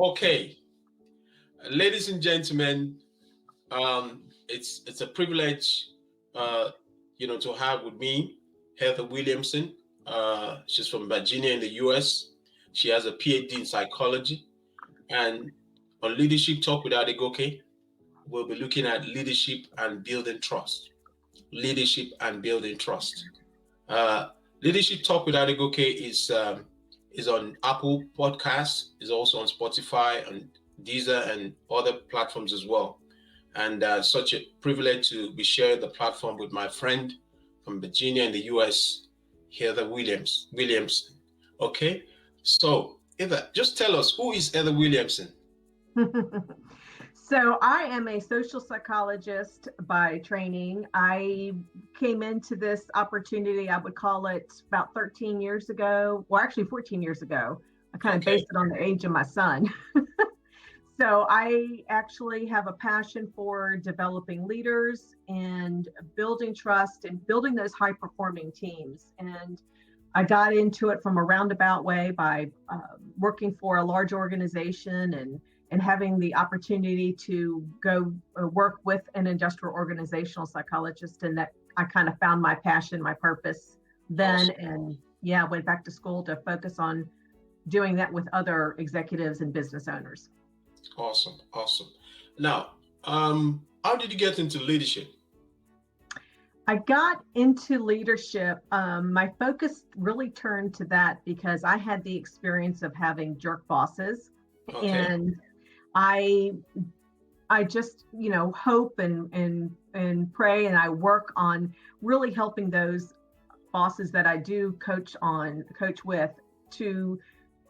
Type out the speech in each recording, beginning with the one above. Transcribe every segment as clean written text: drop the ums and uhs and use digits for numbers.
Okay, ladies and gentlemen, it's a privilege, uh, to have with me Heather Williamson. She's from Virginia in the U.S. She has a PhD in psychology, and on Leadership Talk with Adegoke, we'll be looking at leadership and building trust. Leadership and building trust. Uh, Leadership Talk with Adegoke is on Apple Podcasts, is also on Spotify, and Deezer, and other platforms as well. And such a privilege to be sharing the platform with my friend from Virginia in the U.S., Heather Williamson. Okay, so Heather, just tell us, who is Heather Williamson? So I am a social psychologist by training. I came into this opportunity, I would call it about 13 years ago, well, actually 14 years ago. I kind of based it on the age of my son. So I actually have a passion for developing leaders and building trust and building those high performing teams. And I got into it from a roundabout way by working for a large organization and having the opportunity to go work with an industrial organizational psychologist. And that I kind of found my passion, my purpose then. Awesome. And yeah, went back to school to focus on doing that with other executives and business owners. Awesome. Now, how did you get into leadership? I got into leadership. My focus really turned to that because I had the experience of having jerk bosses, and I just hope and pray, and I work on really helping those bosses that I do coach with, to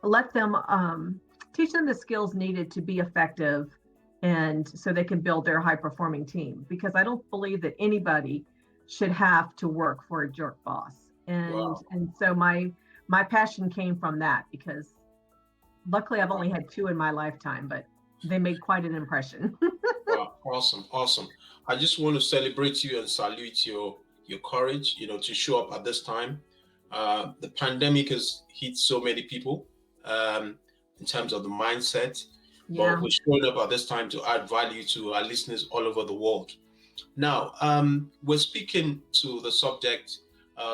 let them teach them the skills needed to be effective, and so they can build their high performing team, because I don't believe that anybody should have to work for a jerk boss. And so my passion came from that, because luckily I've only had two in my lifetime, but they made quite an impression. Wow, awesome. I just want to celebrate you and salute your courage, to show up at this time. The pandemic has hit so many people in terms of the mindset, but we're showing up at this time to add value to our listeners all over the world. Now, we're speaking to the subject,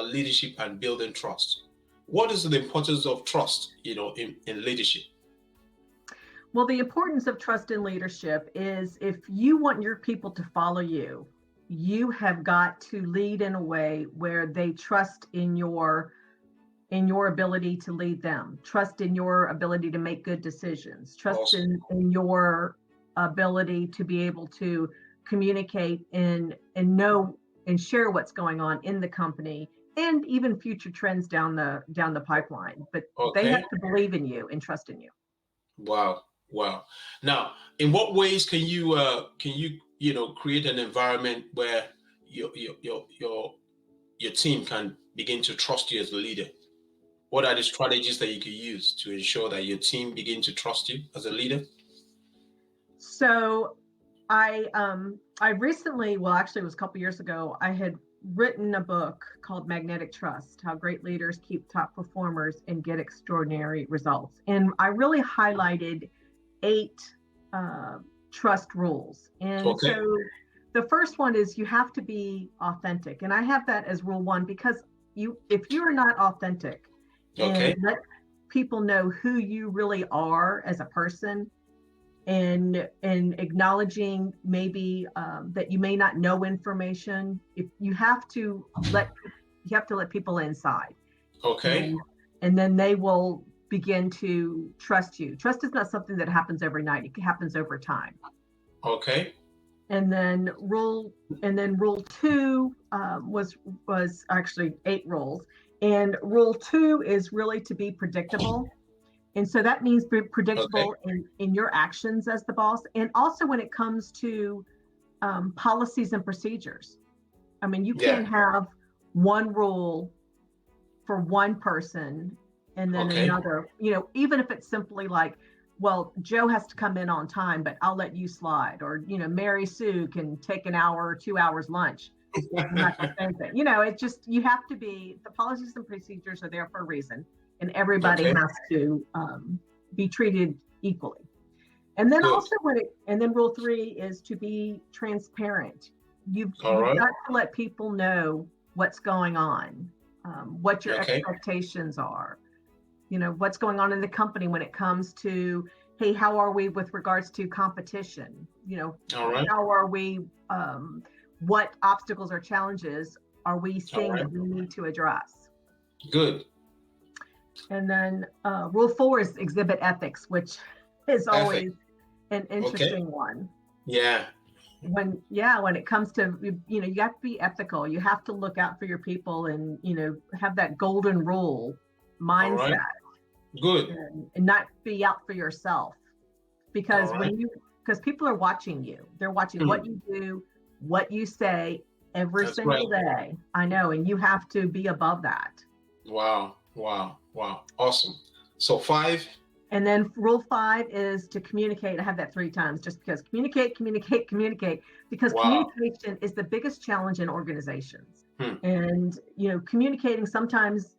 leadership and building trust. What is the importance of trust, in leadership? Well, the importance of trust in leadership is, if you want your people to follow you, you have got to lead in a way where they trust in your ability to lead them, trust in your ability to make good decisions, trust in your ability to be able to communicate and know and share what's going on in the company, and even future trends down the pipeline. But they have to believe in you and trust in you. Wow. Now, in what ways can you create an environment where your team can begin to trust you as a leader? What are the strategies that you could use to ensure that your team begin to trust you as a leader? So I recently, well, actually it was a couple years ago, I had written a book called Magnetic Trust: How Great Leaders Keep Top Performers and Get Extraordinary Results. And I really highlighted 8 trust rules. And so the first one is, you have to be authentic. And I have that as rule 1, because if you are not authentic and let people know who you really are as a person, and acknowledging maybe that you may not know information, if you have to let people inside. And then they will begin to trust you. Trust is not something that happens overnight. It happens over time. And then rule 2 was actually 8 rules. And rule 2 is really to be predictable. And so that means be predictable in your actions as the boss, and also when it comes to policies and procedures. I mean, you can't have one rule for one person and then another, even if it's simply like, well, Joe has to come in on time, but I'll let you slide. Or, Mary Sue can take an hour or 2 hours lunch. Not the same thing. It's just, you have to be, the policies and procedures are there for a reason, and everybody has to be treated equally. And then Good. also and then rule 3 is to be transparent. All You've right. got to let people know what's going on, what your Okay. expectations are, what's going on in the company when it comes to, hey, how are we with regards to competition? All right. How are we, what obstacles or challenges are we seeing right. that we need to address? Good. And then rule 4 is exhibit ethics, which is always an interesting one. Yeah. When it comes to, you have to be ethical. You have to look out for your people and, have that golden rule mindset. Right. Good. And not be out for yourself, because right. because people are watching you. They're watching what you do, what you say every That's single right. day. I know. And you have to be above that. Wow. Wow. Wow. Awesome. So 5. And then rule 5 is to communicate. I have that 3 times just because communicate, because Wow. communication is the biggest challenge in organizations. Hmm. And, communicating, sometimes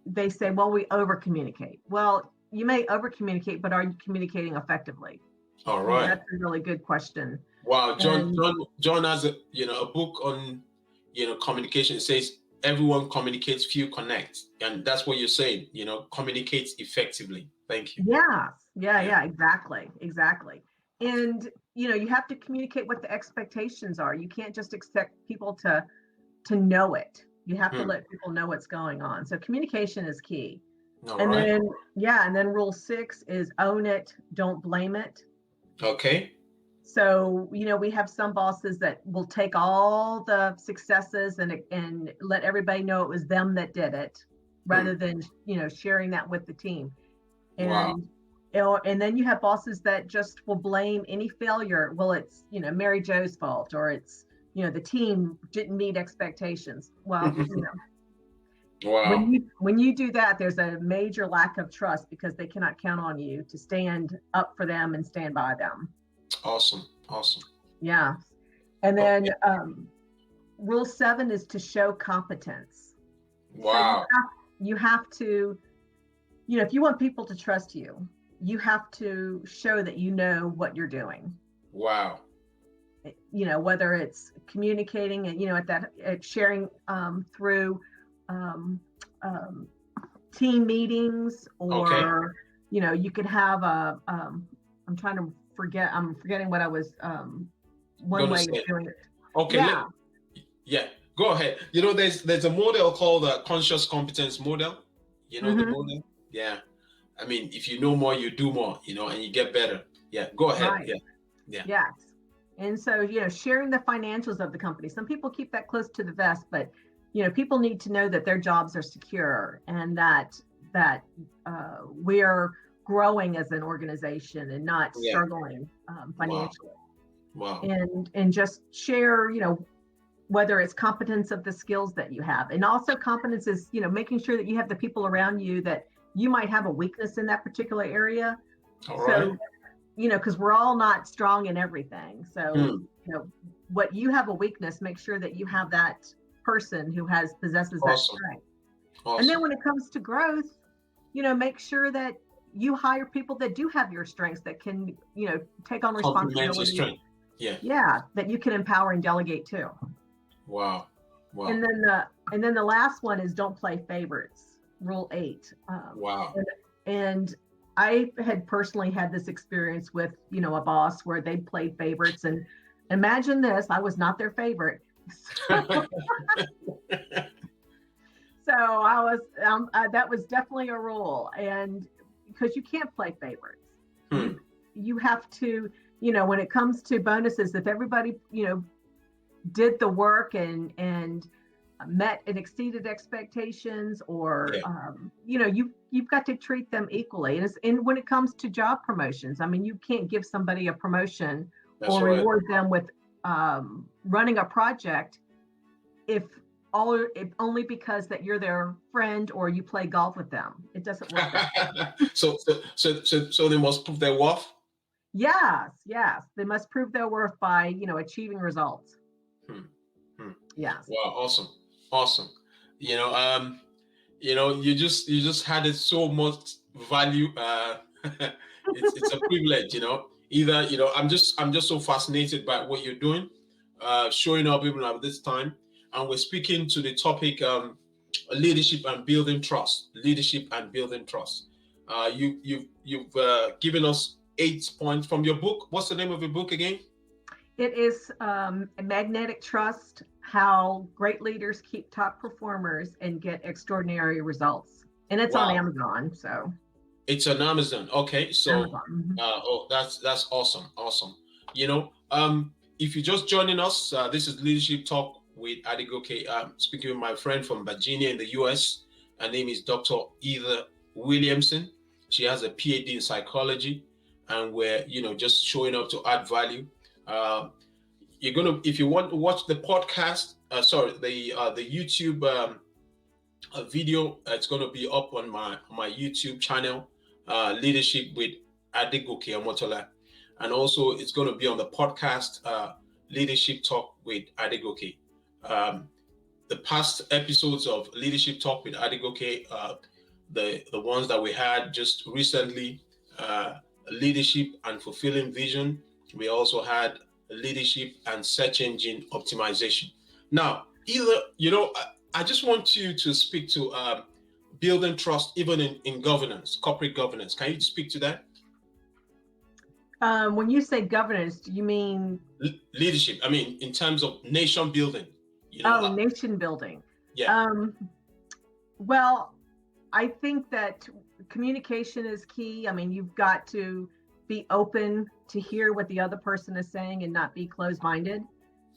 they say, well, we over communicate. Well, you may over communicate, but are you communicating effectively? All right. That's a really good question. Wow. John has a book on, communication. It says everyone communicates, few connect. And that's what you're saying, communicates effectively. Thank you. Yeah, exactly. And, you have to communicate what the expectations are. You can't just expect people to know it. You have to let people know what's going on. So communication is key. And then rule 6 is own it, don't blame it. Okay. So, we have some bosses that will take all the successes and let everybody know it was them that did it, rather than, sharing that with the team. And, and then you have bosses that just will blame any failure. Well, it's, Mary Jo's fault, or it's, the team didn't meet expectations. Well, Wow. when you do that, there's a major lack of trust, because they cannot count on you to stand up for them and stand by them. Awesome. Yeah. And then rule 7 is to show competence. Wow. So you have to, if you want people to trust you, you have to show that you know what you're doing. Wow. Whether it's communicating and, at sharing through team meetings, or, you could have I'm forgetting what I was, one way of doing it. Okay. Yeah. Go ahead. There's a model called the conscious competence model. The model? Yeah. I mean, if you know more, you do more, and you get better. Yeah. Go ahead. Right. Yeah. Yes. And so, sharing the financials of the company. Some people keep that close to the vest, but, people need to know that their jobs are secure, and that we are growing as an organization and not struggling financially. Wow. And just share, whether it's competence of the skills that you have, and also competence is, making sure that you have the people around you that you might have a weakness in that particular area. So, because we're all not strong in everything. So, what you have a weakness, make sure that you have that person who possesses that strength. Awesome. And then when it comes to growth, make sure that you hire people that do have your strengths, that can, take on responsibility. Yeah, that you can empower and delegate to. Wow. And then the last one is don't play favorites. Rule 8. Wow. And I had personally had this experience with, a boss where they played favorites, and imagine this, I was not their favorite. So I was, that was definitely a rule. And because you can't play favorites, you have to, when it comes to bonuses, if everybody, did the work and met and exceeded expectations, or you've got to treat them equally. And when it comes to job promotions, I mean, you can't give somebody a promotion reward them with running a project if only because that you're their friend or you play golf with them. It doesn't work. So they must prove their worth. Yes, they must prove their worth by achieving results. Yes. Wow, awesome. You just had it so much value. It's a privilege, Either, I'm just so fascinated by what you're doing, showing up even at this time. And we're speaking to the topic, leadership and building trust. Leadership and building trust. You've given us 8 points from your book. What's the name of your book again? It is Magnetic Trust: How Great Leaders Keep Top Performers and Get Extraordinary Results. And it's on Wow. Amazon. So It's on Amazon. Okay, so Amazon. that's awesome, awesome. If you're just joining us, this is Leadership Talk with Adegoke. I'm speaking with my friend from Virginia in the U.S. Her name is Dr. Heather Williamson. She has a PhD in psychology, and we're just showing up to add value. If you want to watch the podcast, the YouTube video, it's gonna be up on my YouTube channel, Leadership with Adegoke Omotola, and also it's gonna be on the podcast, Leadership Talk with Adegoke. The past episodes of Leadership Talk with Adegoke, the ones that we had just recently, Leadership and Fulfilling Vision. We also had Leadership and Search Engine Optimization. Now, I just want you to speak to building trust, even in governance, corporate governance. Can you speak to that? When you say governance, do you mean leadership? I mean, in terms of nation building. Nation building. Yeah. Well, I think that communication is key. I mean, you've got to be open to hear what the other person is saying and not be closed-minded.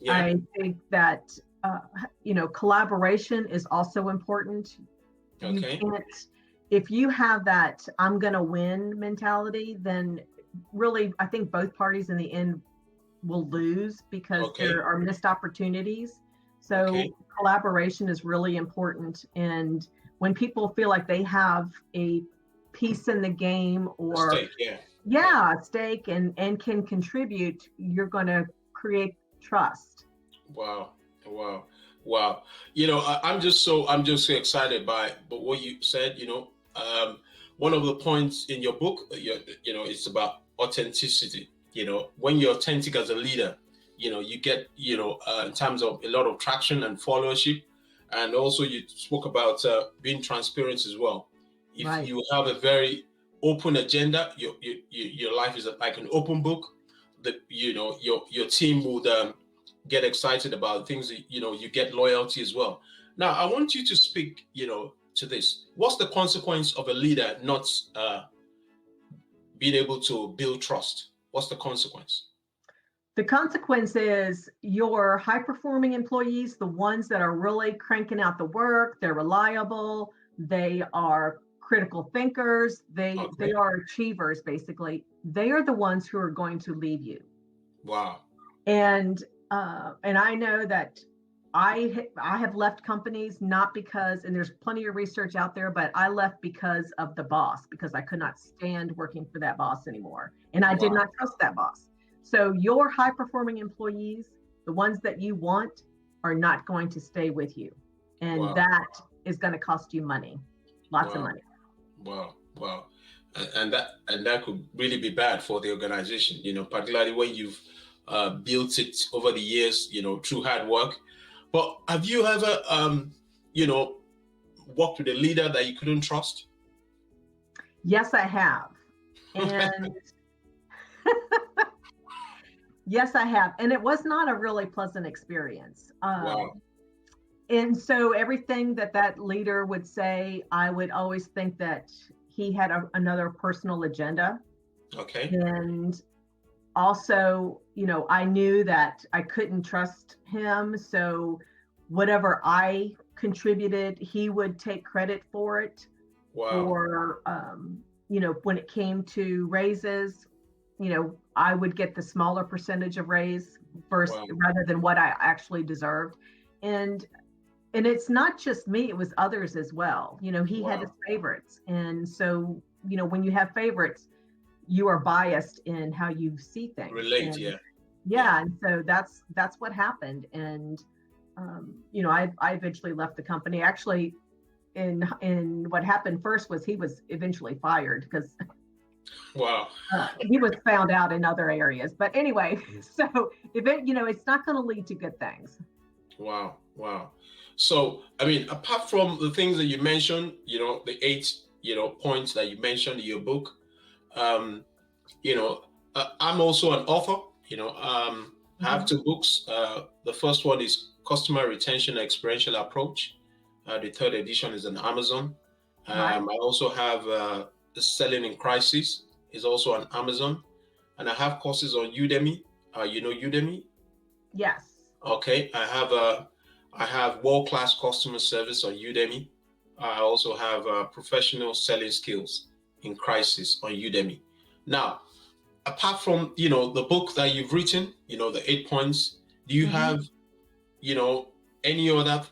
Yeah. I think that collaboration is also important. Okay. If you have that "I'm gonna win" mentality, then really I think both parties in the end will lose because there are missed opportunities. So collaboration is really important. And when people feel like they have a piece in the game or a stake and can contribute, you're going to create trust. Wow. I'm just so excited by what you said. One of the points in your book, it's about authenticity. When you're authentic as a leader, you get, in terms of a lot of traction and followership. And also you spoke about being transparent as well. If you have a very open agenda, your life is like an open book. Your team would get excited about things. You get loyalty as well. Now, I want you to speak, to this. What's the consequence of a leader not being able to build trust? What's the consequence? The consequence is your high-performing employees, the ones that are really cranking out the work, they're reliable, they are critical thinkers, they are achievers, basically. They are the ones who are going to leave you. Wow. And I know that I have left companies not because, and there's plenty of research out there, but I left because of the boss, because I could not stand working for that boss anymore. And I did not trust that boss. So your high performing employees, the ones that you want, are not going to stay with you. And that is going to cost you money, lots of money. Wow. And that could really be bad for the organization, particularly when you've built it over the years, through hard work. But have you ever, worked with a leader that you couldn't trust? Yes, I have. And yes, I have. And it was not a really pleasant experience. And so everything that leader would say, I would always think that he had another personal agenda. Okay. And also, I knew that I couldn't trust him. So whatever I contributed, he would take credit for it. Wow. Or, when it came to raises, I would get the smaller percentage of raise rather than what I actually deserved. And it's not just me, it was others as well. He had his favorites. And so, when you have favorites, you are biased in how you see things. Relate, and so that's what happened. And I eventually left the company. Actually, in what happened first was he was eventually fired because Wow. He was found out in other areas, but anyway, so if it, it's not going to lead to good things. Wow. Wow. So, I mean, apart from the things that you mentioned, the 8, points that you mentioned in your book, um, I'm also an author. I have 2 books. The first one is Customer Retention Experiential Approach. The 3rd edition is on Amazon. Right. I also have Selling in Crisis is also on Amazon, and I have courses on Udemy. You know Udemy? Yes. Okay. I have world-class customer service on Udemy. I also have professional selling skills in crisis on Udemy. Now, apart from the book that you've written, the 8 points, do you have any other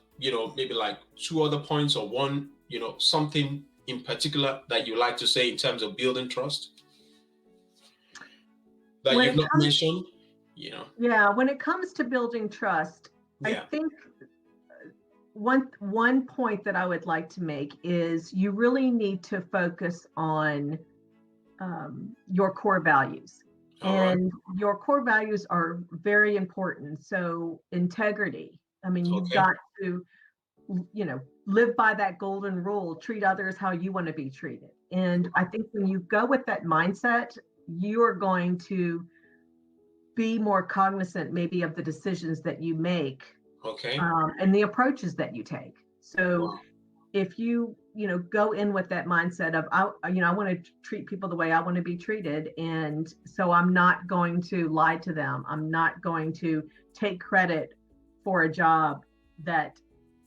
maybe like 2 other points or one something in particular that you like to say in terms of building trust that When you've it not comes, mentioned? yeah, when it comes to building trust, I Yeah. think one point that I would like to make is you really need to focus on your core values. All right. And your core values are very important. So integrity. I mean, you've Okay. got to, live by that golden rule, treat others how you want to be treated. And I think when you go with that mindset, you are going to be more cognizant maybe of the decisions that you make, Okay. and the approaches that you take. So Wow. if you go in with that mindset of I want to treat people the way I want to be treated, and so I'm not going to lie to them, I'm not going to take credit for a job that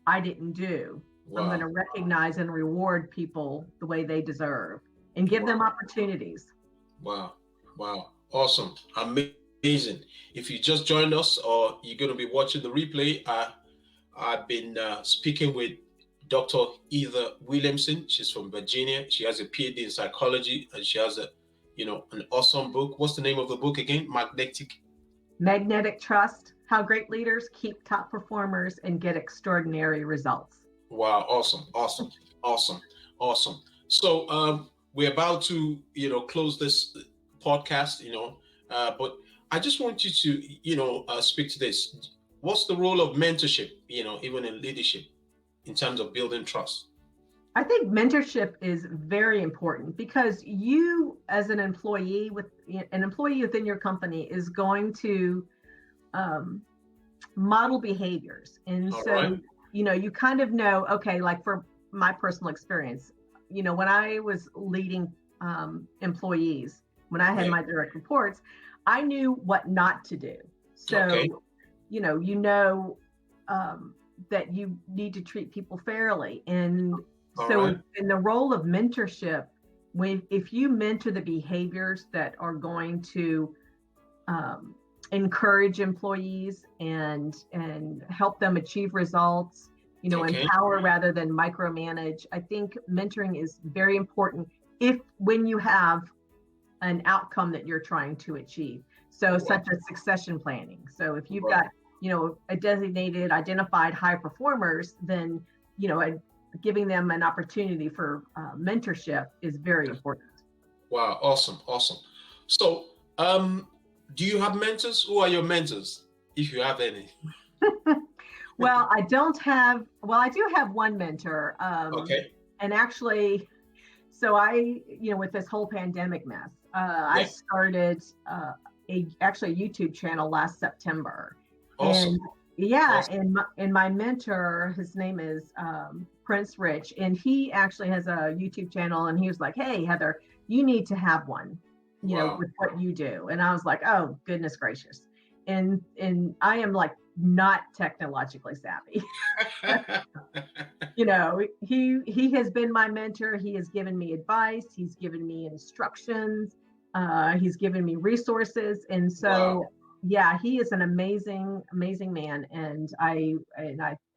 I didn't do. I'm going Wow. to recognize and reward people the way they deserve and give them Wow. opportunities. Wow. Wow. Awesome. Amazing. If you just joined us or you're going to be watching the replay, I've been speaking with Dr. Heather Williamson. She's from Virginia. She has a PhD in psychology, and she has an awesome book. What's the name of the book again? Magnetic Trust: How Great Leaders Keep Top Performers and Get Extraordinary Results. Wow. Awesome. Awesome. Awesome. Awesome. So we're about to, close this podcast, but I just want you to, speak to this. What's the role of mentorship, even in leadership, in terms of building trust? I think mentorship is very important because you, as an employee within your company, is going to model behaviors. And All so, right. you kind of know, okay, like for my personal experience, when I was leading employees, when I had Yeah. my direct reports, I knew what not to do. So, Okay. that you need to treat people fairly. And All so right. in the role of mentorship, if you mentor the behaviors that are going to encourage employees and help them achieve results, Okay. empower rather than micromanage, I think mentoring is very important when you have an outcome that you're trying to achieve. So Wow. such as succession planning. So if you've Wow. got, a designated, identified high performers, then, giving them an opportunity for mentorship is very important. Wow. Awesome. Awesome. So, do you have mentors? Who are your mentors, if you have any? Well, I do have one mentor. Okay. And actually, so with this whole pandemic mess, I Yeah. started actually a YouTube channel last September. Awesome. And yeah, Awesome. and my mentor, his name is Prince Rich, and he actually has a YouTube channel, and he was like, "Hey, Heather, you need to have one, Wow. with what you do." And I was like, "Oh, goodness gracious." And I am like not technologically savvy. He has been my mentor. He has given me advice. He's given me instructions. He's given me resources. And so, Wow. yeah, he is an amazing, amazing man. And I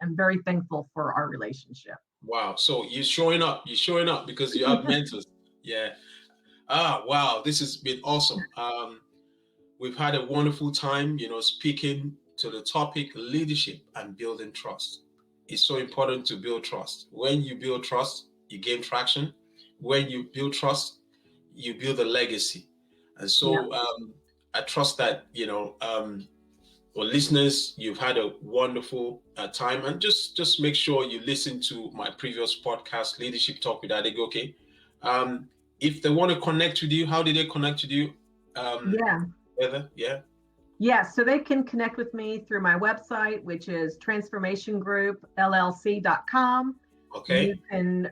am very thankful for our relationship. Wow. So you're showing up. You're showing up because you have mentors. Yeah. Wow. This has been awesome. We've had a wonderful time, speaking to the topic leadership and building trust. It's so important to build trust. When you build trust, you gain traction. When you build trust, you build a legacy. And so I trust that, well, listeners, you've had a wonderful time, and just make sure you listen to my previous podcast, Leadership Talk with Adegoke. If they want to connect with you, how do they connect with you? Heather? Yeah, so they can connect with me through my website, which is transformationgroupllc.com. Okay. You can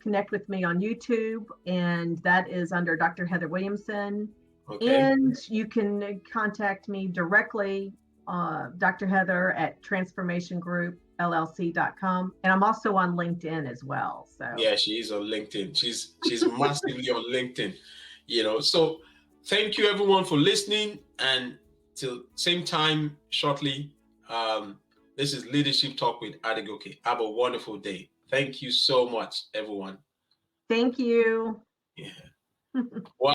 connect with me on YouTube, and that is under Dr. Heather Williamson. Okay. And you can contact me directly, Dr. Heather at transformationgroupllc.com. And I'm also on LinkedIn as well. So yeah, she is on LinkedIn. She's massively on LinkedIn. So thank you everyone for listening, and till same time shortly. This is Leadership Talk with Adegoke. Have a wonderful day. Thank you so much, everyone. Thank you. Yeah. Wow.